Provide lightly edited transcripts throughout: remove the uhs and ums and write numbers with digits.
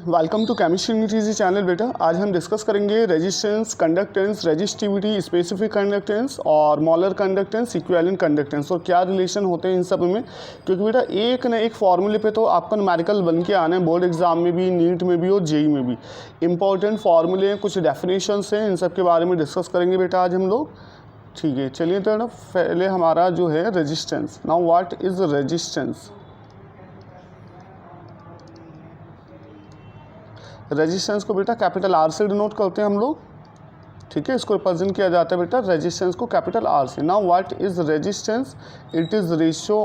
Welcome to chemistry unit channel बेटा। आज हम डिस्कस करेंगे resistance, conductance, resistivity, specific conductance और मॉलर कंडक्टेंस, इक्विवेलेंट कंडक्टेंस और क्या रिलेशन होते हैं इन सब में। क्योंकि बेटा एक ना एक फॉर्मूले पे तो आपका न्यूमेरिकल बन के आना है, बोर्ड एग्जाम में भी, नीट में भी और जेई में भी। इंपॉर्टेंट फार्मूले हैं, कुछ डेफिनेशंस हैं, इन सब के बारे में डिस्कस करेंगे बेटा आज हम लोग। ठीक है, चलिए तो ना पहले हमारा जो है resistance. Now what is resistance? Resistance को बेटा कैपिटल आर से डिनोट करते हैं हम लोग। ठीक है, इसको रिप्रेजेंट किया जाता है बेटा रेजिस्टेंस को कैपिटल आर से। Now what is resistance? It is ratio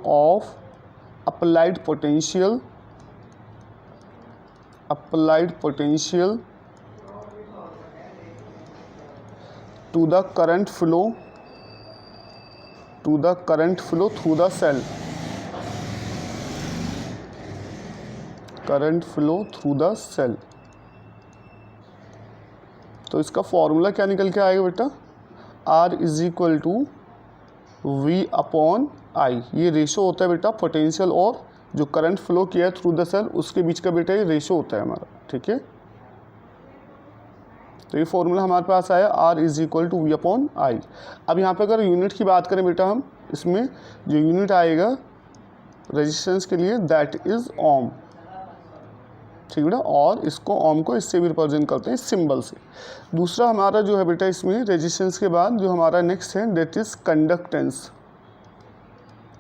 of applied potential to the current flow through the cell. Current flow through the cell. तो इसका फॉर्मूला क्या निकल के आएगा बेटा? R is equal to V upon I. ये ratio होता है बेटा पोटेंशियल और जो करंट फ्लो किया है थ्रू द सेल उसके बीच का बेटा ये रेशो होता है हमारा। ठीक है, तो ये फॉर्मूला हमारे पास आया R is equal to V upon I. अब यहाँ पे अगर यूनिट की बात करें बेटा हम, इसमें जो यूनिट आएगा रेजिस्टेंस के लिए दैट इज ओम। ठीक बेटा, और इसको ओम को इससे भी रिप्रेजेंट करते हैं, इस सिंबल से। दूसरा हमारा जो है बेटा इसमें रेजिस्टेंस के बाद जो हमारा नेक्स्ट है दैट इज कंडक्टेंस।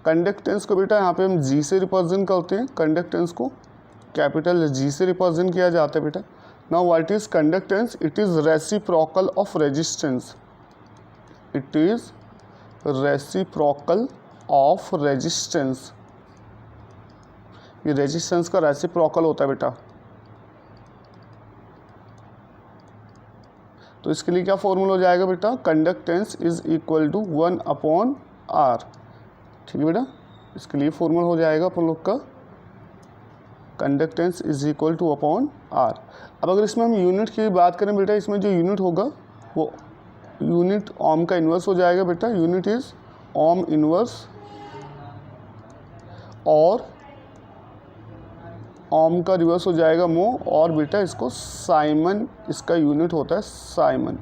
कंडक्टेंस को बेटा यहाँ पे हम जी से रिप्रेजेंट करते हैं। कंडक्टेंस को कैपिटल जी से रिप्रेजेंट किया जाता है बेटा। Now what is conductance? It is reciprocal of resistance. It is reciprocal of resistance. ये रेजिस्टेंस का रेसिप्रोकल होता है बेटा। तो इसके लिए क्या फॉर्मूला हो जाएगा बेटा? Conductance is equal to 1 upon R. ठीक है बेटा, इसके लिए फॉर्मूला हो जाएगा अपन लोग का conductance is equal to upon R. अब अगर इसमें हम यूनिट की बात करें बेटा, इसमें जो यूनिट होगा वो यूनिट ओम का इन्वर्स हो जाएगा बेटा। यूनिट इज ओम इन्वर्स, और ओम का रिवर्स हो जाएगा मो, और बेटा इसको साइमन इसका यूनिट होता है, साइमन।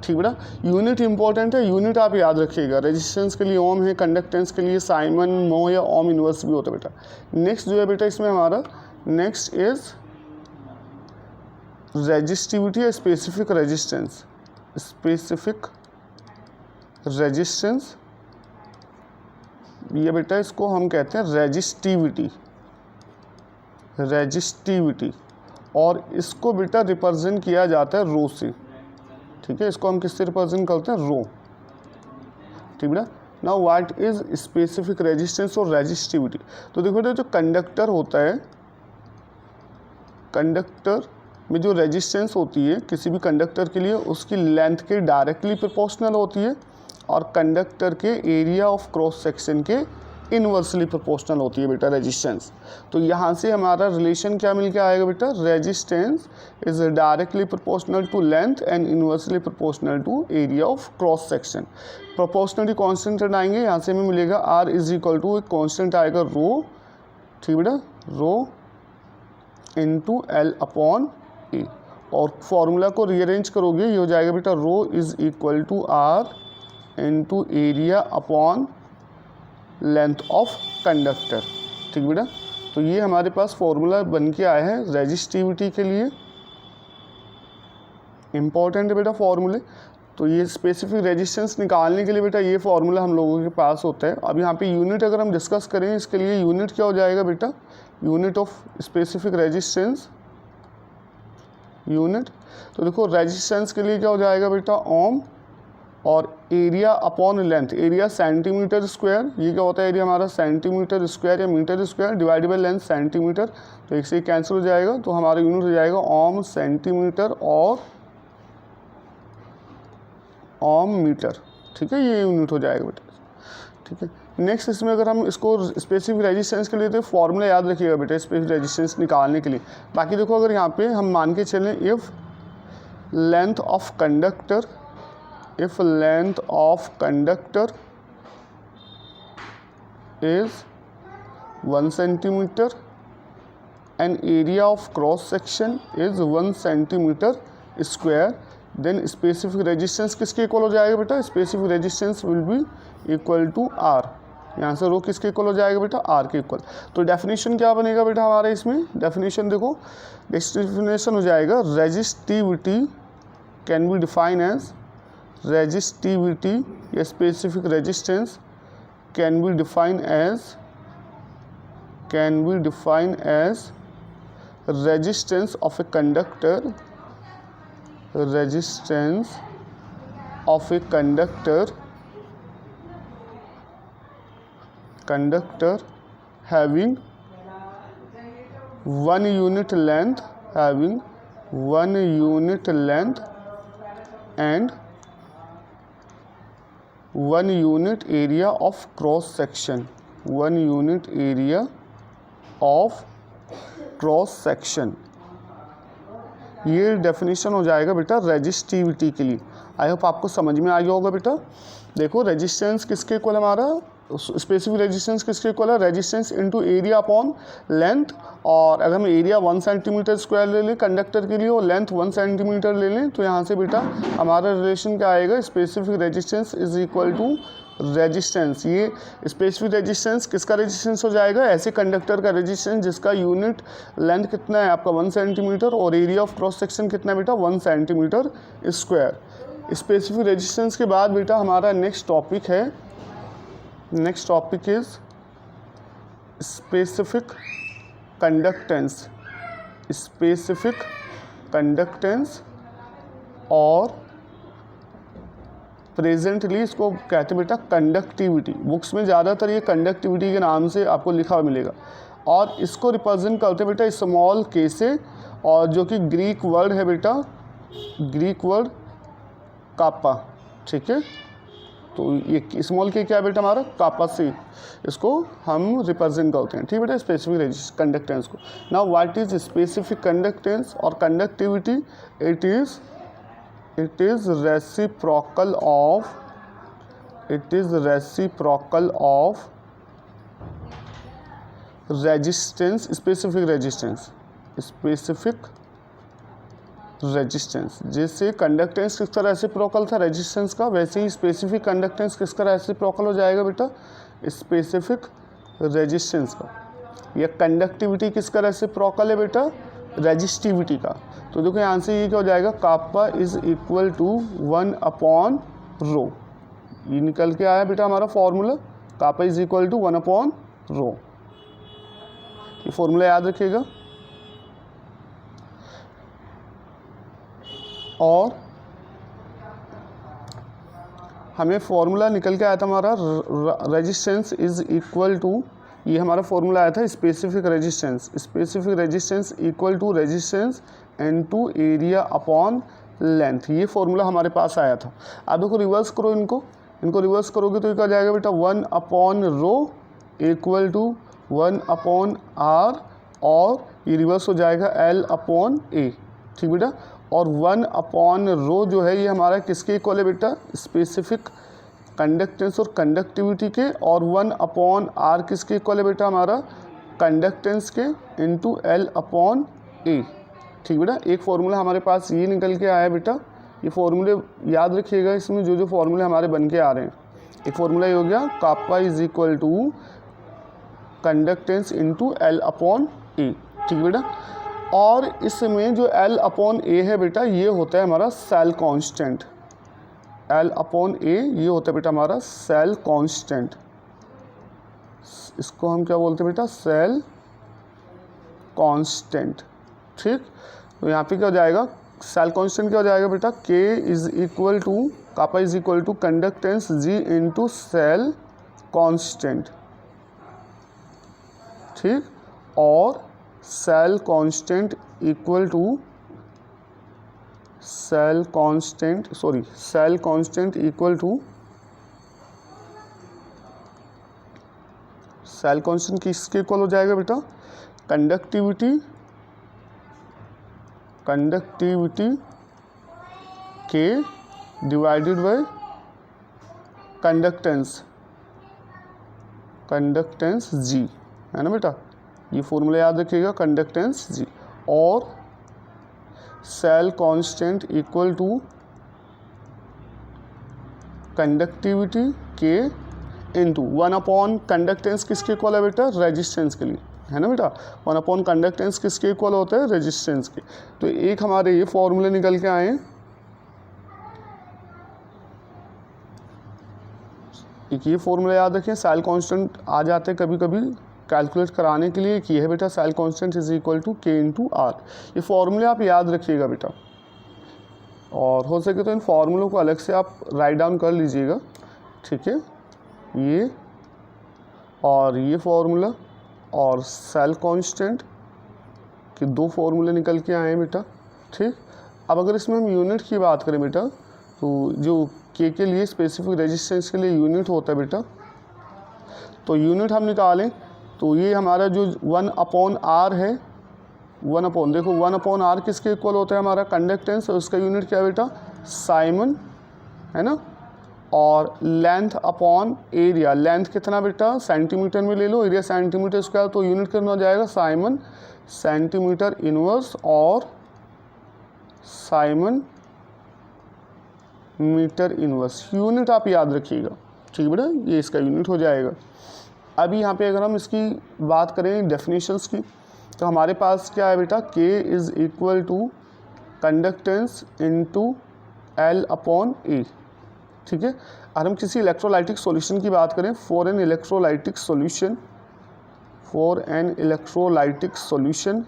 ठीक बेटा, यूनिट इंपॉर्टेंट है, यूनिट आप याद रखिएगा। रेजिस्टेंस के लिए ओम है, कंडक्टेंस के लिए साइमन, मो या ओम इन्वर्स भी होता है बेटा। नेक्स्ट जो है बेटा इसमें हमारा नेक्स्ट इज रेजिस्टिविटी या स्पेसिफिक रेजिस्टेंस। स्पेसिफिक रेजिस्टेंस ये बेटा इसको हम कहते हैं रेजिस्टिविटी। और इसको बेटा रिप्रेजेंट किया जाता है रो से। ठीक है, इसको हम किससे रिप्रेजेंट करते हैं? रो। ठीक बेटा, now what is specific resistance और रेजिस्टिविटी? तो देखो बेटा, जो कंडक्टर होता है, कंडक्टर में जो रेजिस्टेंस होती है किसी भी कंडक्टर के लिए, उसकी लेंथ के डायरेक्टली प्रोपोर्शनल होती है, और कंडक्टर के एरिया ऑफ क्रॉस सेक्शन के इनवर्सली प्रोपोर्शनल होती है बेटा रेजिस्टेंस। तो यहाँ से हमारा रिलेशन क्या मिल के आएगा बेटा? Resistance is directly proportional to length and inversely proportional to area of cross section. Proportionally constant आएंगे, यहाँ से हमें मिलेगा आर इज इक्वल टू एक कॉन्स्टेंट आएगा रो। ठीक बेटा, rho into L upon A, और फॉर्मूला को रीअरेंज करोगे ये हो जाएगा बेटा rho is equal to R into area upon length of conductor. ठीक बेटा, तो ये हमारे पास फॉर्मूला बन के आया है रेजिस्टिविटी के लिए। इम्पॉर्टेंट है बेटा फॉर्मूले। तो ये स्पेसिफिक रेजिस्टेंस निकालने के लिए बेटा ये फॉर्मूला हम लोगों के पास होता है। अब यहाँ पे यूनिट अगर हम डिस्कस करें, इसके लिए यूनिट क्या हो जाएगा बेटा? Unit of specific resistance, unit. तो देखो रेजिस्टेंस के लिए क्या हो जाएगा बेटा? ओम, और area upon length, area centimetre square. ये क्या होता है? एरिया हमारा सेंटीमीटर स्क्वायर या metre square divide by length centimetre. तो एक से ही कैंसिल हो जाएगा, तो हमारा यूनिट हो जाएगा ओम सेंटीमीटर और ओम मीटर। ठीक है, ये यूनिट हो जाएगा बेटा। ठीक है, नेक्स्ट इसमें अगर हम इसको स्पेसिफिक रेजिस्टेंस के लिए तो फॉर्मूला याद रखिएगा बेटा स्पेसिफिक रेजिस्टेंस निकालने के लिए। बाकी देखो अगर यहाँ पे हम मान के चलें if length of conductor, if length of conductor is 1 centimetre and area of cross section is 1 centimetre square, then specific resistance किसके इक्वल हो जाएगा बेटा, specific resistance will be equal to R. यहाँ से रो किसके इक्वल हो जाएगा बेटा, आर के इक्वल। तो डेफिनेशन क्या बनेगा बेटा हमारा इसमें, डेफिनेशन देखो, डेफिनेशन हो जाएगा resistivity can be define as, resistivity या specific resistance can be define as resistance of a conductor, resistance of a conductor having 1 unit length and 1 unit area of cross section, 1 unit area of cross section। ये definition हो जाएगा बेटा resistivity के लिए। I hope आपको समझ में आ गया होगा बेटा। देखो रेजिस्टेंस किसके इक्वल हमारा, स्पेसिफिक रेजिस्टेंस किसके इक्वल है, resistance into area upon length. और अगर हम एरिया 1 सेंटीमीटर स्क्वायर ले लें कंडक्टर के लिए और लेंथ 1 सेंटीमीटर ले लें, तो यहाँ से बेटा हमारा रिलेशन क्या आएगा, specific resistance is equal to resistance. ये स्पेसिफिक रेजिस्टेंस किसका रेजिस्टेंस हो जाएगा, ऐसे कंडक्टर का रेजिस्टेंस जिसका यूनिट लेंथ कितना है आपका 1 सेंटीमीटर और एरिया ऑफ क्रॉस सेक्शन कितना है बेटा 1 सेंटीमीटर स्क्वायर। स्पेसिफिक रेजिस्टेंस के बाद बेटा हमारा नेक्स्ट टॉपिक है, next topic is specific conductance. Specific conductance और प्रेजेंटली इसको कहते हैं बेटा कंडक्टिविटी। बुक्स में ज़्यादातर ये कंडक्टिविटी के नाम से आपको लिखा हुआ मिलेगा और इसको रिप्रेजेंट करते हैं बेटा स्मॉल के से, और जो कि ग्रीक वर्ड है बेटा, ग्रीक वर्ड कापा। ठीक है, तो ये स्मॉल के क्या है बेटा हमारा, कापा से इसको हम रिप्रेजेंट करते हैं। ठीक है बेटा, स्पेसिफिक कंडक्टेंस को। Now what is specific conductance और conductivity, it is reciprocal of resistance, specific resistance. जैसे कंडक्टेंस किसका रेसिप्रोकल था रेजिस्टेंस का, वैसे ही स्पेसिफिक कंडक्टेंस किसका रेसिप्रोकल हो जाएगा बेटा, स्पेसिफिक रेजिस्टेंस का। या कंडक्टिविटी किसका रेसिप्रोकल है बेटा, रेजिस्टिविटी का। तो देखो यहाँ से ये क्या हो जाएगा, kappa is equal to 1 upon rho. ये निकल के आया बेटा हमारा formula, kappa is equal to 1 upon rho. ये फॉर्मूला याद रखिएगा। और हमें फॉर्मूला निकल के आया था हमारा रेजिस्टेंस इज इक्वल टू, ये हमारा फॉर्मूला आया था specific resistance equal to resistance into area upon length. ये फॉर्मूला हमारे पास आया था। आप देखो रिवर्स करो, इनको रिवर्स करोगे तो ये क्या जाएगा बेटा 1 upon rho equal to 1 upon R, और ये रिवर्स हो जाएगा L अपॉन ए। ठीक बेटा, और 1 अपॉन रो जो है ये हमारा किसके इक्वल है बेटा, स्पेसिफिक कंडक्टेंस और कंडक्टिविटी के, और 1 अपॉन आर किसके इक्वल है बेटा हमारा, कंडक्टेंस के इनटू L अपॉन ए। ठीक बेटा, एक फॉर्मूला हमारे पास ये निकल के आया बेटा। ये फॉर्मूले याद रखिएगा, इसमें जो फॉर्मूले हमारे बन के आ रहे हैं। एक फॉर्मूला ये हो गया, kappa is equal to conductance into L upon A. ठीक बेटा, और इसमें जो L अपॉन ए है बेटा ये होता है हमारा सेल कांस्टेंट। L अपॉन ए ये होता है बेटा हमारा सेल कांस्टेंट। इसको हम क्या बोलते हैं बेटा, सेल कांस्टेंट। ठीक, तो यहाँ पे क्या हो जाएगा, सेल कांस्टेंट क्या हो जाएगा बेटा, K is equal to, kappa is equal to conductance G into cell constant. ठीक, और cell constant equal to cell constant equal to, cell constant किसके इक्वल हो जाएगा बेटा, कंडक्टिविटी के डिवाइडेड बाय कंडक्टेंस G। है ना बेटा, ये फॉर्मूला याद रखिएगा, कंडक्टेंस जी, और cell constant equal to conductivity के इनटू 1 कंडक्टेंस किसके इक्वल है बेटा, रेजिस्टेंस के लिए, है ना बेटा। 1 कंडक्टेंस किसके इक्वल होता है, रेजिस्टेंस के। तो एक हमारे ये फॉर्मूले निकल के आए, एक ये फॉर्मूला याद रखें, सेल कांस्टेंट आ जाते हैं कभी कभी कैलकुलेट कराने के लिए, एक ये है बेटा, cell constant is equal to K into R. ये फॉर्मूले आप याद रखिएगा बेटा, और हो सके तो इन फार्मूलों को अलग से आप राइट डाउन कर लीजिएगा, ठीक है। ये और ये फार्मूला और सेल कांस्टेंट के 2 फार्मूले निकल के आए हैं बेटा, ठीक। अब अगर इसमें हम यूनिट की बात करें बेटा, तो जो के लिए स्पेसिफिक रेजिस्टेंस के लिए यूनिट होता है बेटा, तो यूनिट हम निकालें तो ये हमारा जो 1/r है, 1/r किसके इक्वल होता है, हमारा कंडक्टेंस, और उसका यूनिट क्या है बेटा, साइमन, है ना। और लेंथ अपॉन एरिया, लेंथ कितना बेटा, सेंटीमीटर में ले लो, एरिया सेंटीमीटर स्क्वायर, तो यूनिट कितना हो जाएगा, साइमन सेंटीमीटर इनवर्स और साइमन मीटर इनवर्स। यूनिट आप याद रखिएगा, ठीक है बेटा, ये इसका यूनिट हो जाएगा। अभी यहाँ पे अगर हम इसकी बात करें डेफिनेशंस की, तो हमारे पास क्या है बेटा, K is equal to conductance into L upon A, ठीक है। और हम किसी इलेक्ट्रोलाइटिक सॉल्यूशन की बात करें, for an electrolytic solution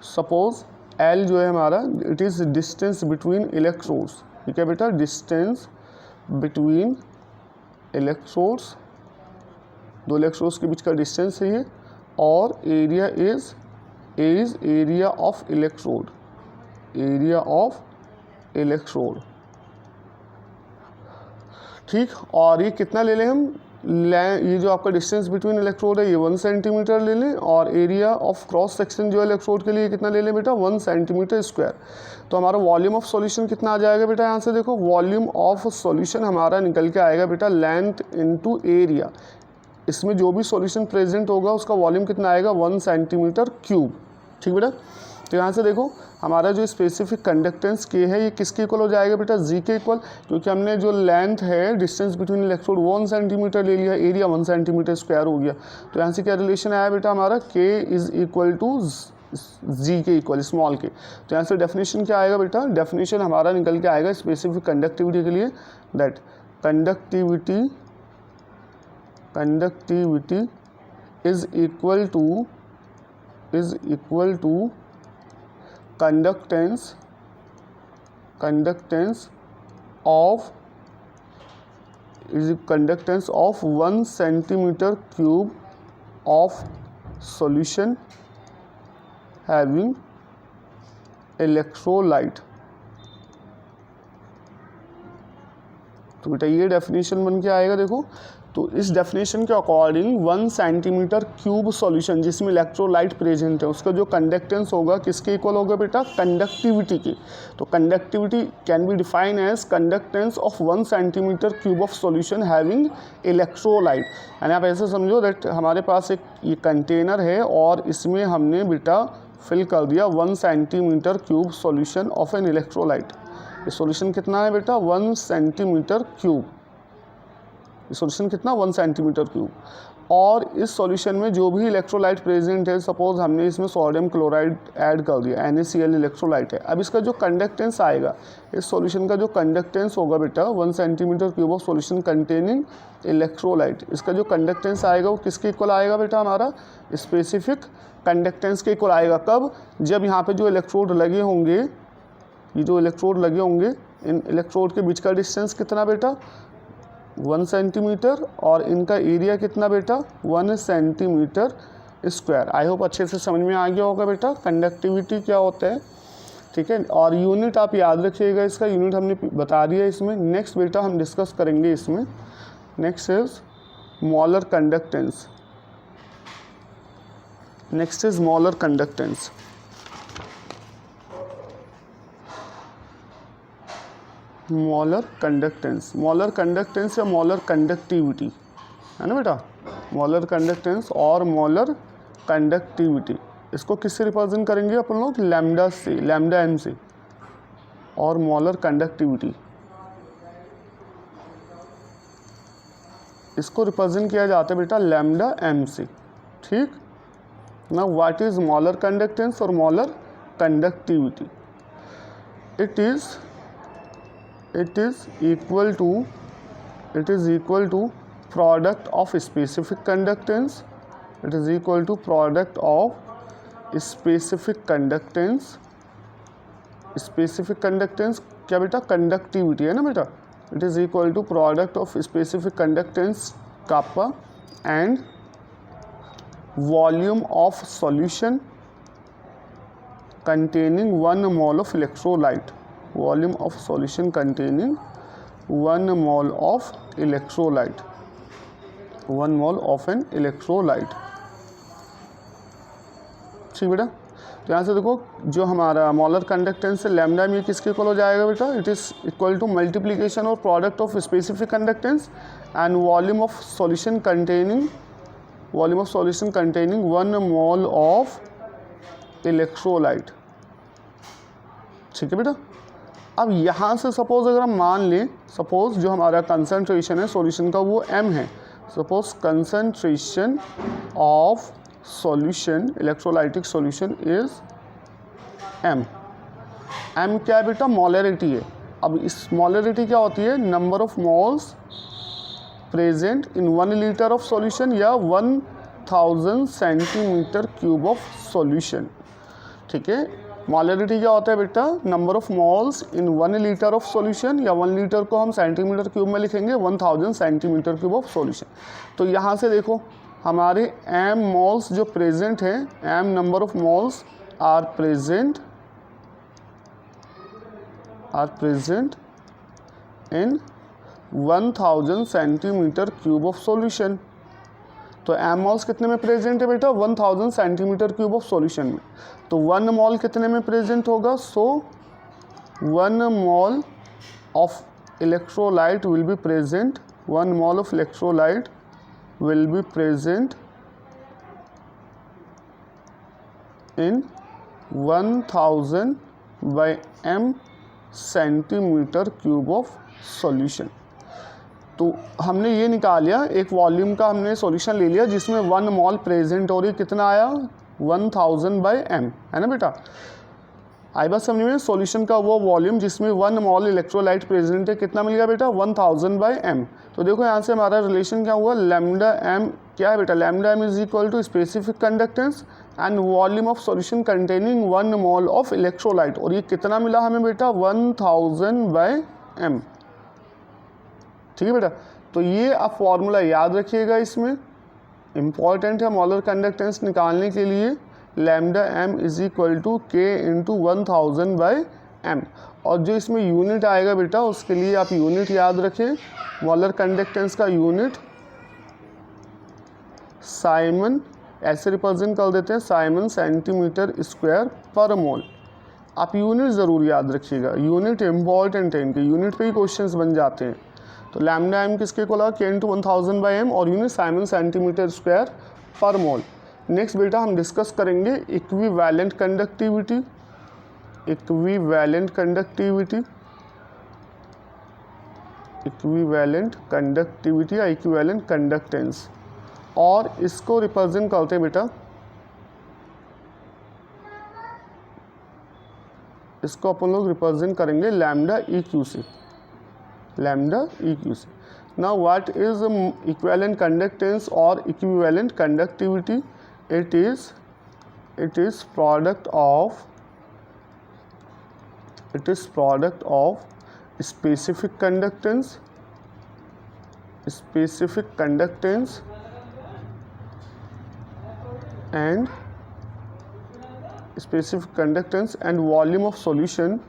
suppose L जो है हमारा, it is distance between electrodes, ठीक है बेटा, डिस्टेंस बिटवीन इलेक्ट्रोड्स, 2 इलेक्ट्रोड्स के बीच का डिस्टेंस है ये, और area is area of electrode, ठीक। और ये कितना ले लें हम, ये जो आपका डिस्टेंस बिटवीन इलेक्ट्रोड है ये 1 सेंटीमीटर ले लें, और एरिया ऑफ क्रॉस सेक्शन जो है इलेक्ट्रोड के लिए कितना ले लें बेटा, 1 सेंटीमीटर स्क्वायर। तो हमारा वॉल्यूम ऑफ सॉल्यूशन कितना आ जाएगा बेटा, यहाँ से देखो, वॉल्यूम ऑफ सॉल्यूशन हमारा निकल के आएगा बेटा, लेंथ इनटू एरिया, इसमें जो भी सॉल्यूशन प्रेजेंट होगा उसका वॉल्यूम कितना आएगा, 1 सेंटीमीटर क्यूब, ठीक बेटा। तो यहाँ से देखो हमारा जो स्पेसिफिक कंडक्टेंस के है ये किसके इक्वल हो जाएगा बेटा, जी के इक्वल, क्योंकि हमने जो लेंथ है डिस्टेंस बिटवीन इलेक्ट्रोड 1 सेंटीमीटर ले लिया, एरिया 1 सेंटीमीटर स्क्वायर हो गया। तो यहाँ से क्या रिलेशन आया बेटा हमारा, के इज़ इक्वल टू जी के इक्वल, स्मॉल के। तो यहाँ से डेफिनेशन क्या आएगा बेटा, डेफिनेशन हमारा निकल के आएगा स्पेसिफिक कंडक्टिविटी के लिए, that conductivity is equal to conductance of 1 centimetre cube of solution having electrolyte. तो बेटा ये डेफिनेशन बन के आएगा, देखो। तो इस डेफिनेशन के अकॉर्डिंग 1 सेंटीमीटर क्यूब सॉल्यूशन जिसमें इलेक्ट्रोलाइट प्रेजेंट है उसका जो कंडक्टेंस होगा किसके इक्वल होगा बेटा, कंडक्टिविटी की। तो conductivity can be define as conductance of 1 centimetre cube of solution having electrolyte. यानी आप ऐसे समझो दैट हमारे पास एक ये कंटेनर है और इसमें हमने बेटा फिल कर दिया 1 centimetre cube solution of an electrolyte. ये सॉल्यूशन कितना है बेटा, 1 सेंटीमीटर क्यूब। सॉल्यूशन कितना, 1 सेंटीमीटर क्यूब। और इस सॉल्यूशन में जो भी इलेक्ट्रोलाइट प्रेजेंट है, सपोज हमने इसमें सोडियम क्लोराइड ऐड कर दिया, NaCl इलेक्ट्रोलाइट है। अब इसका जो कंडक्टेंस आएगा, इस सॉल्यूशन का जो कंडक्टेंस होगा बेटा 1 centimetre cube of solution containing electrolyte, इसका जो कंडक्टेंस आएगा वो किसके इक्वल आएगा बेटा, हमारा स्पेसिफिक कंडक्टेंस के इक्वल आएगा। कब, जब यहाँ पे जो इलेक्ट्रोड लगे होंगे, ये जो इलेक्ट्रोड लगे होंगे, इन इलेक्ट्रोड के बीच का डिस्टेंस कितना बेटा, 1 सेंटीमीटर, और इनका एरिया कितना बेटा, 1 सेंटीमीटर स्क्वायर। आई होप अच्छे से समझ में आ गया होगा बेटा कंडक्टिविटी क्या होता है, ठीक है। और यूनिट आप याद रखिएगा, इसका यूनिट हमने बता दिया इसमें। नेक्स्ट बेटा हम डिस्कस करेंगे इसमें, next is molar conductance. Next is molar conductance. Molar conductance या मोलर कंडक्टिविटी, है ना बेटा, मोलर कंडक्टेंस और मोलर कंडक्टिविटी, इसको किससे रिप्रेजेंट करेंगे अपन लोग, लैम्डा से, लैम्डा एम से, और मोलर कंडक्टिविटी इसको रिप्रेजेंट किया जाता है बेटा लैम्डा एम से, ठीक ना। व्हाट इज मोलर कंडक्टेंस और molar conductivity, it is equal to product of specific conductance, it is equal to product of specific conductance, specific conductance क्या बेटा, कंडक्टिविटी है ना बेटा, it is equal to product of specific conductance kappa and volume of solution containing 1 mole of electrolyte, volume of solution containing 1 mole of electrolyte, 1 mole of an electrolyte, ठीक बेटा। तो यहाँ से देखो जो हमारा मोलर कंडक्टेंस है लैम्डा में किसके इक्वल हो जाएगा बेटा, it is equal to multiplication और product of specific conductance and volume of solution containing 1 mole of electrolyte, ठीक है बेटा। अब यहाँ से सपोज अगर हम मान लें, सपोज जो हमारा कंसंट्रेशन है सॉल्यूशन का वो m है, suppose concentration of solution, electrolytic solution is m क्या है बेटा, मोलरिटी है। अब इस मोलरिटी क्या होती है, number of moles present in 1 litre of solution या 1000 सेंटीमीटर क्यूब ऑफ सॉल्यूशन, ठीक है। मोलरिटी क्या होता है बेटा, number of moles in 1 litre of solution, या 1 लीटर को हम सेंटीमीटर क्यूब में लिखेंगे, 1000 सेंटीमीटर क्यूब ऑफ सॉल्यूशन। तो यहाँ से देखो हमारे m मोल्स जो प्रेजेंट हैं, m number of moles are present in 1000 centimetre cube of solution. तो m मोल्स कितने में प्रेजेंट है बेटा, 1000 सेंटीमीटर क्यूब ऑफ सॉल्यूशन में। तो 1 मोल कितने में प्रेजेंट होगा, सो 1 mole of electrolyte will be present, 1 mole of electrolyte will be present in 1000 by m centimetre cube of solution. तो हमने ये निकाल लिया, एक वॉल्यूम का हमने सॉल्यूशन ले लिया जिसमें 1 मोल प्रेजेंट और ये कितना आया 1000 बाई m, है ना बेटा। आई बात समझ में, सॉल्यूशन का वो वॉल्यूम जिसमें 1 मोल इलेक्ट्रोलाइट प्रेजेंट है कितना मिल गया बेटा, 1000 बाई m। तो देखो यहाँ से हमारा रिलेशन क्या हुआ, लैम्डा m क्या है बेटा, lambda m is equal to specific conductance and volume of solution containing 1 mole of electrolyte, और ये कितना मिला हमें बेटा 1000 बाई m, ठीक है बेटा। तो ये आप फॉर्मूला याद रखिएगा, इसमें इम्पॉर्टेंट है मोलर कंडक्टेंस निकालने के लिए, lambda m is equal to k into 1000 by m। और जो इसमें यूनिट आएगा बेटा उसके लिए आप यूनिट याद रखें, मोलर कंडक्टेंस का यूनिट साइमन, ऐसे रिप्रेजेंट कर देते हैं साइमन सेंटीमीटर स्क्वायर पर मोल। आप यूनिट ज़रूर याद रखिएगा, यूनिट इम्पॉर्टेंट है, इनके यूनिट पे ही क्वेश्चंस बन जाते हैं। तो लैम्डा m किसके को लगा, k इंटू 1000 बाई m, और यूनिट साइमन सेंटीमीटर स्क्वायर पर मोल। नेक्स्ट बेटा हम डिस्कस करेंगे equivalent conductivity, equivalent conductivity, equivalent conductivity या इक्विवेलेंट कंडक्टेंस, और इसको रिप्रेजेंट करते हैं बेटा, इसको अपन लोग रिप्रेजेंट करेंगे लैम्डा EQ से, लैम्डा EQ से। Now what is equivalent conductance और equivalent conductivity, it is product of specific conductance and volume of solution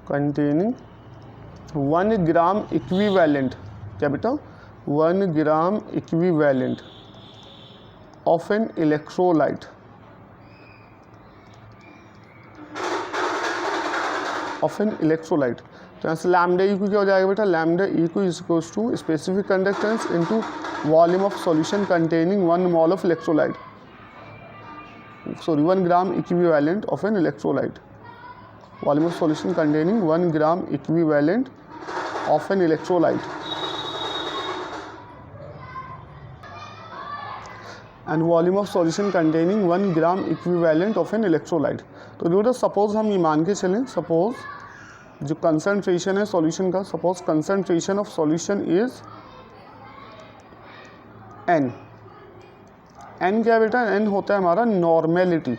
containing 1 gram equivalent, क्या बेटा 1 gram equivalent of an electrolyte, of an electrolyte. तो यहाँ से lambda E क्या हो जाएगा बेटा, lambda E is equals to specific conductance into volume of solution containing 1 mole of electrolyte, sorry 1 gram equivalent of an electrolyte, volume of solution containing 1 gram equivalent of an electrolyte and volume of solution containing 1 gram equivalent of an electrolyte. तो जो suppose हम ये मान के चलें, suppose जो concentration है solution का, suppose concentration of solution is n। n क्या है बेटा, n होता है हमारा normality,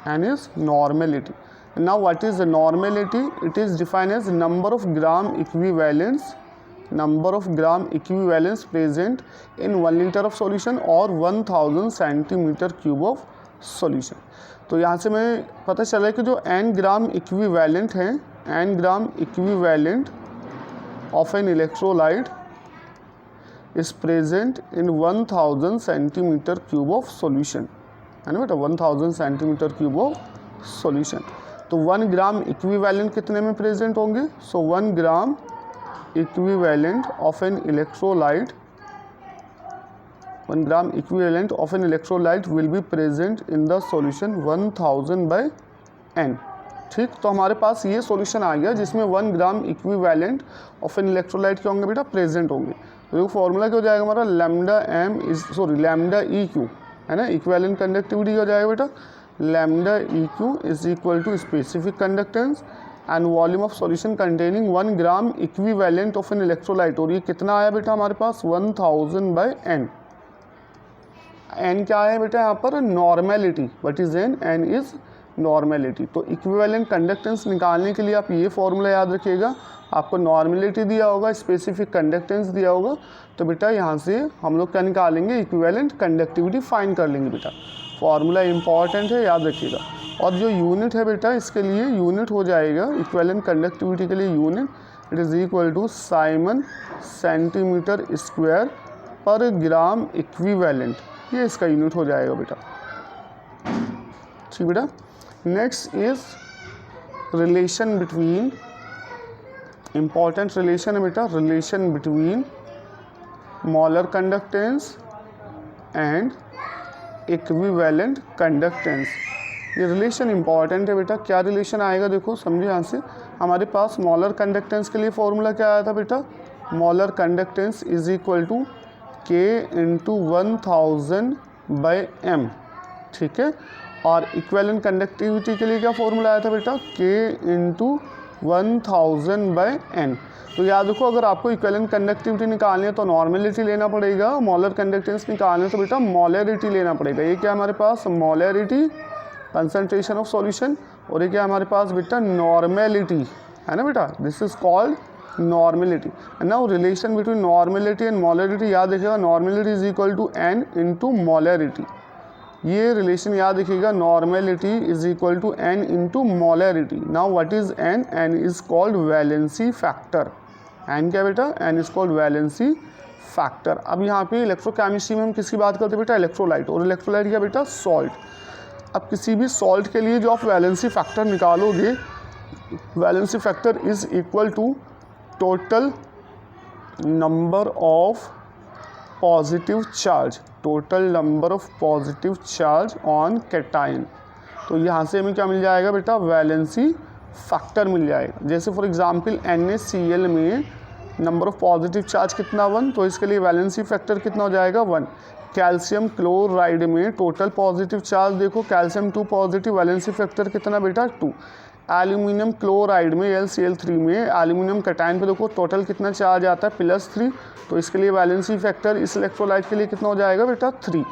n is normality. Now what is the normality, it is defined as number of gram equivalents, number of gram equivalents present in 1 liter of solution और 1000 centimeter cube of solution। तो यहाँ से मैं पता चला कि जो n ग्राम इक्विवेलेंट है, n gram equivalent of an electrolyte is present in 1000 centimetre cube of solution, है ना बेटा, 1000 सेंटीमीटर क्यूब ऑफ सॉल्यूशन। तो 1 ग्राम इक्विवेलेंट कितने में प्रेजेंट होंगे, सो 1 ग्राम equivalent of an electrolyte, 1 gram equivalent of an electrolyte will be present in the solution 1000 by n। ठीक, तो हमारे पास ये सॉल्यूशन आ गया जिसमें 1 gram equivalent of an electrolyte क्या होंगे बेटा, प्रेजेंट होंगे। तो ये फॉर्मूला क्या हो जाएगा हमारा, lambda M is sorry lambda E Q, है ना, इक्विवेलेंट कंडक्टिविटी क्या हो जाएगा बेटा, lambda E Q is equal to specific conductance and volume of solution containing 1 gram equivalent of an electrolyte. और ये कितना आया बेटा हमारे पास, 1000 बाई एन। एन क्या है बेटा यहाँ पर, normality, what is N, N is normality. तो इक्विवेलेंट कंडक्टेंस निकालने के लिए आप ये फॉर्मूला याद रखिएगा, आपको नॉर्मेलिटी दिया होगा, स्पेसिफिक कंडक्टेंस दिया होगा, तो बेटा यहाँ से हम लोग क्या निकालेंगे, इक्विवेलेंट कंडक्टिविटी फाइंड कर लेंगे बेटा। फॉर्मूला इंपॉर्टेंट है, याद रखिएगा। और जो यूनिट है बेटा इसके लिए यूनिट हो जाएगा इक्विवेलेंट कंडक्टिविटी के लिए unit, it is equal to siemens centimetre square per gram equivalent, ये इसका यूनिट हो जाएगा बेटा। ठीक बेटा, next is relation between, important relation है बेटा, relation between molar conductance and equivalent conductance. ये रिलेशन इंपॉर्टेंट है बेटा। क्या रिलेशन आएगा देखो, समझो यहाँ से, हमारे पास मोलर कंडक्टेंस के लिए फॉर्मूला क्या आया था बेटा, molar conductance is equal to K into 1000 by M, ठीक है। और इक्विवेलेंट कंडक्टिविटी के लिए क्या फॉर्मूला आया था बेटा, के इंटू 1000 बाई एन। तो याद रखो, अगर आपको इक्विवेलेंट कंडक्टिविटी निकालनी है तो नॉर्मेलिटी लेना पड़ेगा, मोलर कंडक्टेंस निकालनी है तो बेटा मोलरिटी लेना पड़ेगा। ये क्या हमारे पास, मोलरिटी कंसंट्रेशन ऑफ सॉल्यूशन, और ये क्या हमारे पास बेटा, नॉर्मेलिटी, है ना बेटा, this is called normality. Now relation between normality and molarity याद रखिएगा, normality is equal to N into molarity. ये रिलेशन याद रखिएगा, normality is equal to N into molarity. Now what is N, N is called valency factor. N क्या बेटा, N is called valency factor. अब यहाँ पे इलेक्ट्रोकेमिस्ट्री में हम किसकी बात करते हैं बेटा, इलेक्ट्रोलाइट, और इलेक्ट्रोलाइट क्या बेटा, सॉल्ट। अब किसी भी सॉल्ट के लिए जो आप वैलेंसी फैक्टर निकालोगे, valency factor is equal to total number of positive charge, total number of positive charge on cation. तो यहाँ से हमें क्या मिल जाएगा बेटा, वैलेंसी फैक्टर मिल जाएगा। जैसे फॉर एग्जांपल NaCl में नंबर ऑफ पॉजिटिव चार्ज कितना 1, तो इसके लिए वैलेंसी फैक्टर कितना हो जाएगा 1। कैल्शियम क्लोराइड में टोटल पॉजिटिव चार्ज देखो, कैल्शियम 2 पॉजिटिव, वैलेंसी फैक्टर कितना बेटा 2। एल्यूमिनियम क्लोराइड में LCl3 में एल्यूमिनियम कैटायन पे देखो टोटल कितना चार्ज आता है +3, तो इसके लिए वैलेंसी फैक्टर इस इलेक्ट्रोलाइट के लिए कितना हो जाएगा बेटा 3।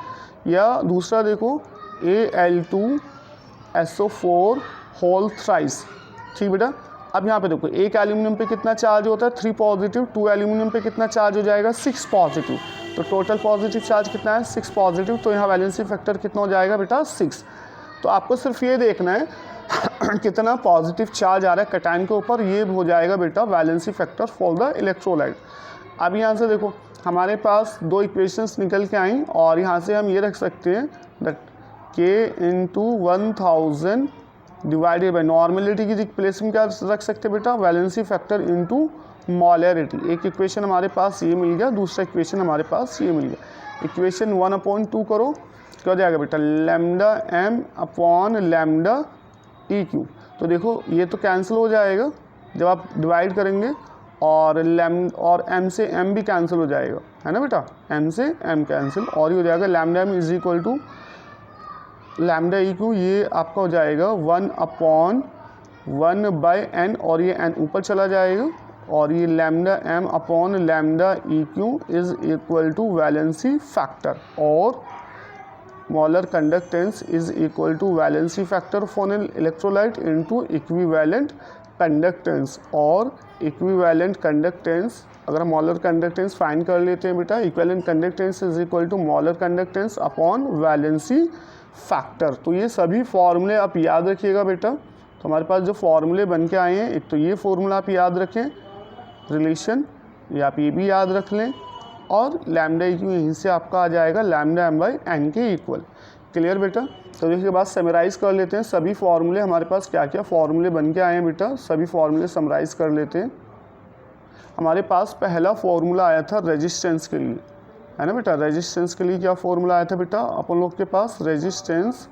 या दूसरा देखो Al2SO4 होल थ्राइस, ठीक बेटा। अब यहाँ पे देखो, एक एल्यूमिनियम पे कितना चार्ज होता है 3 पॉजिटिव, 2 एल्यूमिनियम पे कितना चार्ज हो जाएगा 6 पॉजिटिव, तो टोटल पॉजिटिव चार्ज कितना है 6 पॉजिटिव, तो यहाँ वैलेंसी फैक्टर कितना हो जाएगा बेटा 6। तो आपको सिर्फ ये देखना है कितना पॉजिटिव चार्ज आ रहा है कैटायन के ऊपर, ये हो जाएगा बेटा valency factor for the electrolyte. अब यहाँ से देखो हमारे पास 2 इक्वेशंस निकल के आई, और यहाँ से हम ये रख सकते हैं that K into 1000 divided bye normality की प्लेस में क्या रख सकते हैं बेटा, वैलेंसी फैक्टर इनटू मोलैरिटी। एक इक्वेशन हमारे पास ये मिल गया, दूसरा इक्वेशन हमारे पास ये मिल गया। इक्वेशन 1/2 करो, क्या हो जाएगा बेटा, lambda m upon lambda E Q. तो देखो ये तो कैंसिल हो जाएगा जब आप डिवाइड करेंगे, और m से m भी कैंसिल हो जाएगा, है ना बेटा, m से m कैंसिल, और ये हो जाएगा lambda m is equal to lambda E Q, ये आपका हो जाएगा 1/1/n, और ये n ऊपर चला जाएगा, और ये lambda m upon lambda E Q is equal to valency factor, और molar conductance is equal to valency factor for an electrolyte into equivalent conductance. और इक्विवेलेंट कंडक्टेंस, अगर हम मोलर कंडक्टेंस फाइंड कर लेते हैं बेटा, equivalent conductance is equal to molar conductance upon valency factor. तो ये सभी फॉर्मूले आप याद रखिएगा बेटा। तो हमारे पास जो फॉर्मूले बन के आए हैं, एक तो ये फॉर्मूला आप याद रखें रिलेशन, ये आप ये भी याद रख लें, और लैम्डा ई क्यू यहीं से आपका आ जाएगा लैम्डा m बाई n के इक्वल। क्लियर बेटा। तो इसके बाद समराइज़ कर लेते हैं सभी फॉर्मूले, हमारे पास क्या क्या फॉर्मूले बन के आए हैं बेटा, सभी फॉर्मूले समराइज़ कर लेते हैं। हमारे पास पहला फॉर्मूला आया था रेजिस्टेंस के लिए, है ना बेटा। रेजिस्टेंस के लिए क्या फॉर्मूला आया था बेटा, अपन लोग के पास resistance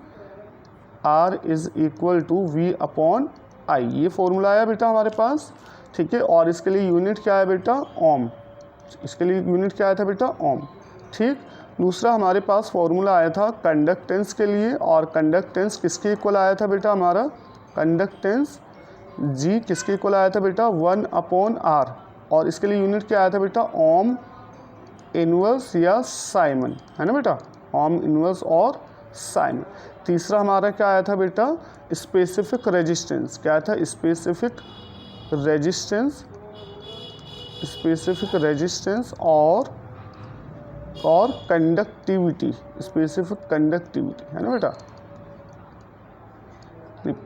R is equal to V upon I, ये फॉर्मूला आया बेटा हमारे पास, ठीक है। और इसके लिए यूनिट क्या है बेटा, ओम, इसके लिए यूनिट क्या आया था बेटा, ओम, ठीक। दूसरा हमारे पास फॉर्मूला आया था कंडक्टेंस के लिए, और कंडक्टेंस किसके इक्वल आया था बेटा हमारा, कंडक्टेंस G किसके इक्वल आया था बेटा, 1/R, और इसके लिए यूनिट क्या आया था बेटा, ओम इनवर्स या साइमन, है ना बेटा, ओम इनवर्स और साइमन। तीसरा हमारा क्या आया था बेटा, स्पेसिफिक रेजिस्टेंस, क्या था, स्पेसिफिक रेजिस्टेंस, स्पेसिफिक रेजिस्टेंस और कंडक्टिविटी, स्पेसिफिक कंडक्टिविटी, है ना बेटा,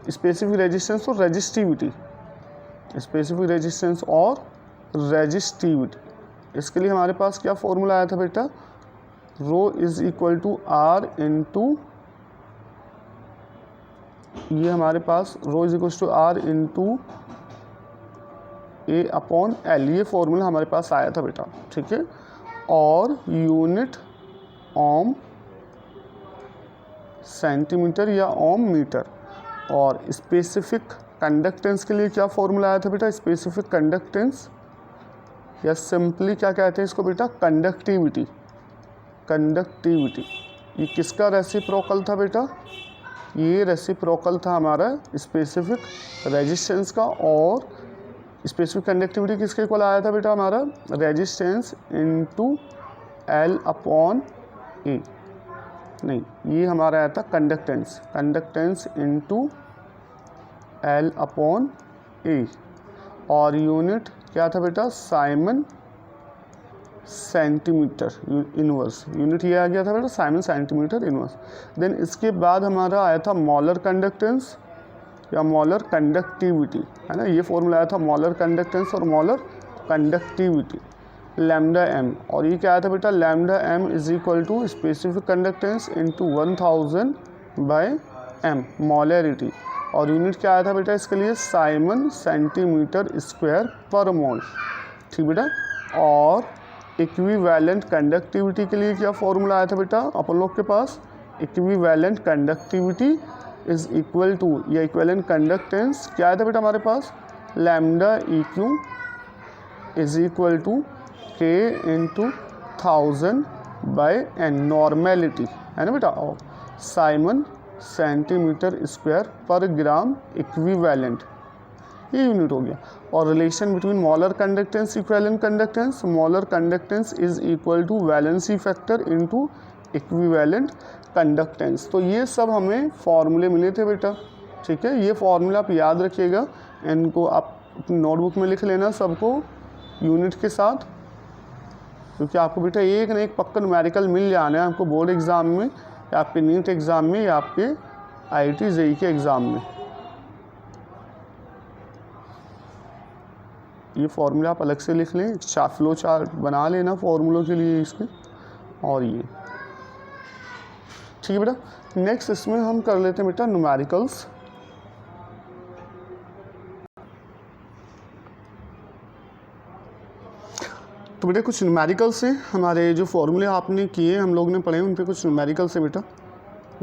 स्पेसिफिक रेजिस्टेंस और रेजिस्टिविटी, स्पेसिफिक रेजिस्टेंस और रेजिस्टिविटी। इसके लिए हमारे पास क्या फॉर्मूला आया था बेटा, rho is equal to R into, ये हमारे पास rho is equal to R into A upon L, ये फॉर्मूला हमारे पास आया था बेटा, ठीक है। और यूनिट ओम सेंटीमीटर या ओम मीटर। और स्पेसिफिक कंडक्टेंस के लिए क्या फॉर्मूला आया था बेटा, स्पेसिफिक कंडक्टेंस, या सिंपली क्या कहते हैं इसको बेटा, कंडक्टिविटी, कंडक्टिविटी। ये किसका रेसिप्रोकल था बेटा, ये रेसिप्रोकल था हमारा स्पेसिफिक रेजिस्टेंस का, और स्पेसिफिक कंडक्टिविटी किसके इक्वल आया था बेटा हमारा, resistance into L upon A, नहीं ये हमारा आया था conductance, conductance into L upon A, और यूनिट क्या था बेटा, साइमन सेंटीमीटर इनवर्स, यूनिट ये आ गया था बेटा साइमन सेंटीमीटर इनवर्स। देन इसके बाद हमारा आया था मॉलर कंडक्टेंस या मॉलर कंडक्टिविटी, है ना, ये फॉर्मूला आया था मॉलर कंडक्टेंस और मॉलर कंडक्टिविटी, लैम्डा m, और ये क्या आया था बेटा, lambda m is equal to specific conductance into 1000 by m, molarity, और यूनिट क्या आया था बेटा इसके लिए, साइमन सेंटीमीटर स्क्वायर पर मोल, ठीक बेटा। और इक्विवेलेंट कंडक्टिविटी के लिए क्या फॉर्मूला आया था बेटा अपन लोग के पास, equivalent conductivity is equal to, या इक्विवेलेंट कंडक्टेंस क्या आया था बेटा हमारे पास, lambda E Q is equal to k into 1000 by n, normality, है ना बेटा, और Simon centimetre square per gram equivalent, ये यूनिट हो गया। और relation between molar conductance equivalent conductance, molar conductance is equal to valency factor into equivalent conductance. तो ये सब हमें फॉर्मूले मिले थे बेटा, ठीक है। ये फॉर्मूला आप याद रखिएगा, इनको आप अपनी नोटबुक में लिख लेना सबको यूनिट के साथ, क्योंकि आपको बेटा एक ना एक पक्का न्यूमेरिकल मिल जाना है आपको बोर्ड एग्ज़ाम में, या आपके नीट एग्ज़ाम में, या आपके IIT JEE के एग्ज़ाम में। ये फॉर्मूला आप अलग से लिख लें, फ्लो चार्ट बना लेना फॉर्मूलों के लिए इसके, और ये ठीक है बेटा। नेक्स्ट इसमें हम कर लेते हैं बेटा न्यूमेरिकल्स। तो बेटा कुछ न्यूमेरिकल्स हैं, हमारे जो फॉर्मूले आपने किए हम लोग ने पढ़े उन पे कुछ न्यूमेरिकल्स हैं बेटा।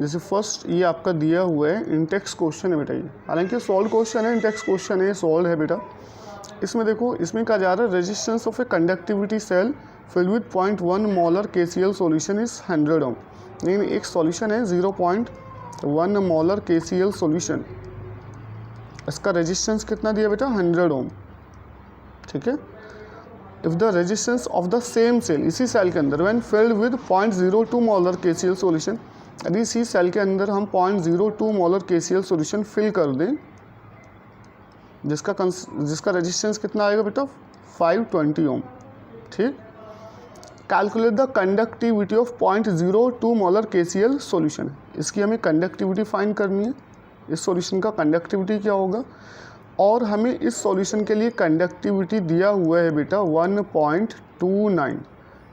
जैसे फर्स्ट ये आपका दिया हुआ है इंटेक्स क्वेश्चन है बेटा, ये हालांकि सॉल्व क्वेश्चन है, इंटेक्स क्वेश्चन है, सॉल्व है बेटा। इसमें देखो, इसमें कहा जा रहा है resistance of a conductivity cell filled with 0.1 molar KCl solution is 100 ohm. लेकिन एक सॉल्यूशन है 0.1 मोलर KCl सॉल्यूशन, इसका रेजिस्टेंस कितना दिया बेटा 100 ओम, ठीक है। If the resistance of the same cell, इसी सेल के अंदर when filled with 0.02 molar KCl solution, यदि इसी सेल के अंदर हम 0.02 मोलर KCl सॉल्यूशन फिल कर दें, जिसका रेजिस्टेंस कितना आएगा बेटा 520 ओम, ठीक। Calculate the conductivity of 0.02 molar KCl solution, इसकी हमें कंडक्टिविटी फाइंड करनी है, इस सॉल्यूशन का कंडक्टिविटी क्या होगा, और हमें इस सॉल्यूशन के लिए कंडक्टिविटी दिया हुआ है बेटा 1.29